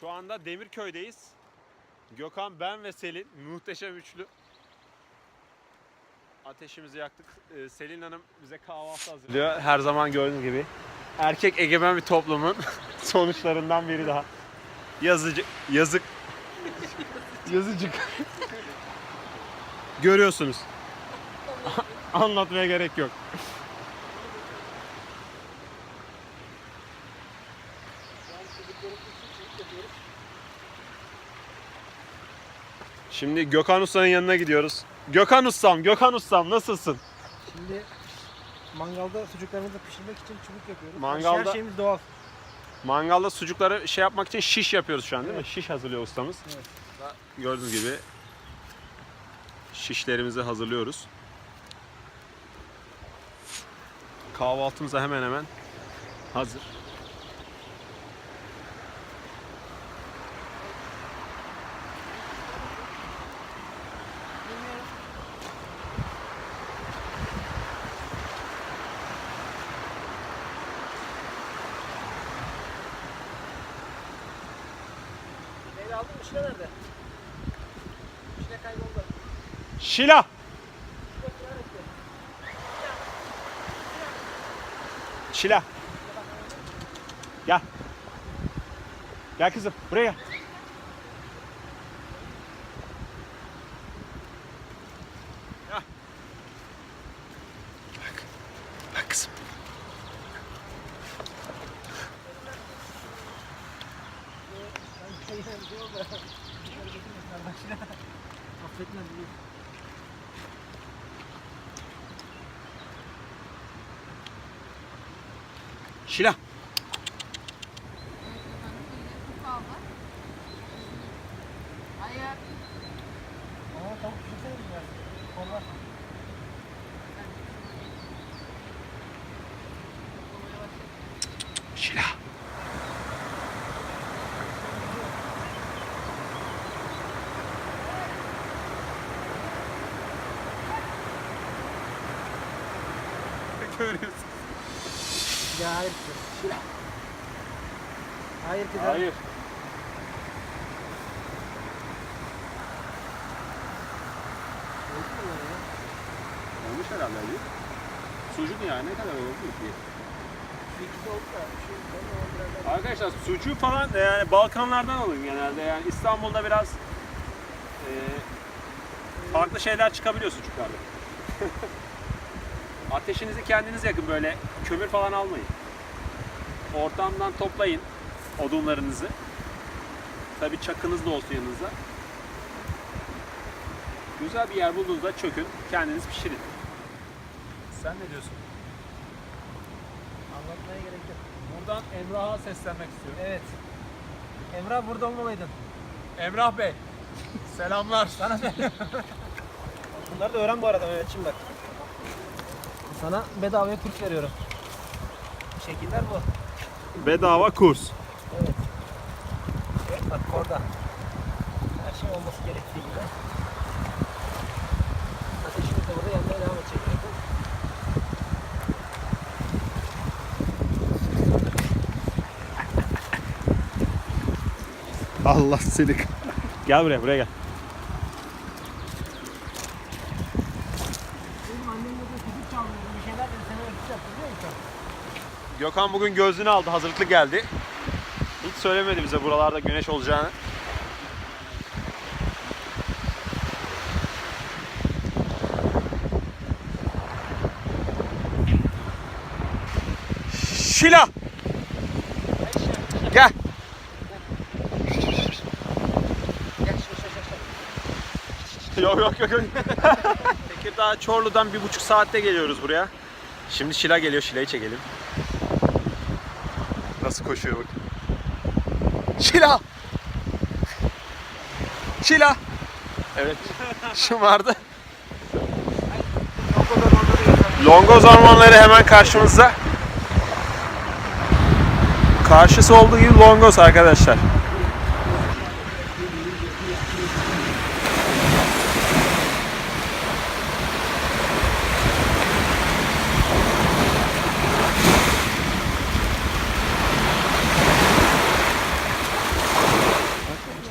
Şu anda Demirköy'deyiz. Gökhan, ben ve Selin, muhteşem üçlü. Ateşimizi yaktık. Selin Hanım bize kahvaltı hazırlıyor. Her zaman gördüğünüz gibi. Erkek egemen bir toplumun sonuçlarından biri daha. Yazıcık. Görüyorsunuz. Anlatmaya gerek yok. Şimdi Gökhan Usta'nın yanına gidiyoruz. Gökhan Ustam nasılsın? Şimdi mangalda sucuklarımızı pişirmek için çubuk yapıyoruz. Mangalda- Her şeyimiz doğal. Mangalda sucukları şey yapmak için şiş yapıyoruz şu an değil mi? Evet. Şiş hazırlıyor ustamız. Evet. Gördüğünüz gibi şişlerimizi hazırlıyoruz. Kahvaltımız da hemen hemen hazır. Neyle aldın mı? Şile nerede? Şile kayboldu. Şila! Şila! Gel. Gel kızım, buraya gel. Gel. Bak kızım. Affetmez bunu. Şila! Hayır. Aa, tavuk pişirsene mi biraz? Kollar. Şila! Görüyorsun. Ya hayır kızım. Şile. Hayır kızım. Hayır. Oldu mu bunlar ya? Olmuş herhalde Ali. Sucuk yani ne kadar oldu ki? Bir ikisi oldu da. Ben de onu biraz daha... Arkadaşlar sucuğu falan yani Balkanlardan alın genelde. Yani İstanbul'da biraz farklı şeyler çıkabiliyor sucuklarda. Ateşinizi kendiniz yakın, böyle kömür falan almayın. Ortamdan toplayın odunlarınızı. Tabii çakınız da olsun yanınızda. Güzel bir yer bulduğunuzda çökün, kendiniz pişirin. Sen ne diyorsun? Anlatmaya gerek yok. Buradan Emrah'a seslenmek istiyorum. Evet. Emrah burada olmamalıydın. Emrah Bey, selamlar. Sana bunları da öğren bu arada Mehmetciğim bak. Sana bedavaya kurs veriyorum. Şekiller bu. Bedava kurs. Evet. Evet bak orada. Her şey olması gerektiği gibi. Ateşimiz de burada yanmaya devam edecek. Allah seni. Gel buraya gel. Benim annemle de çocuk çalmıyorum. Bir şeyler dedi. Sana ölçüs yaptı biliyor musun? Gökhan bugün gözlüğünü aldı, hazırlıklı geldi. Hiç söylemedi bize buralarda güneş olacağını. Şila! Gel! Yok. Tekirdağ Çorlu'dan 1,5 saatte geliyoruz buraya. Şimdi Şila geliyor, Şila'yı çekelim. Nasıl koşuyor bak. Şila! Şila! Evet. Şımardı. Longoz ormanları hemen karşımızda. Karşısı olduğu gibi Longoz arkadaşlar.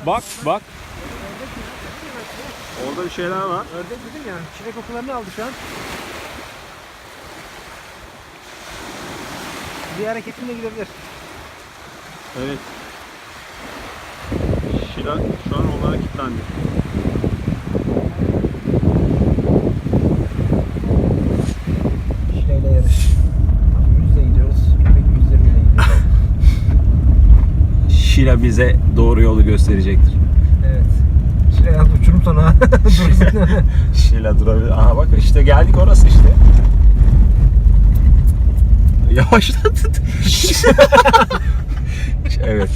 Bak bak. Orada bir şeyler var. Ördek dedim ya. Çilek kokularını aldı şu an. Bir hareketimle gidebilir. Evet. Şila şu an onlara kilitlendi. Şileyle yarış. 100'le gidiyoruz. Köpek 120'le gidiyor. Şila bize doğru yolu gösterecektir. Evet. Şile yalnız uçurum sonra. Dursun. Şila durabilir. Aha bak işte geldik orası işte. Yavaşladı. Evet.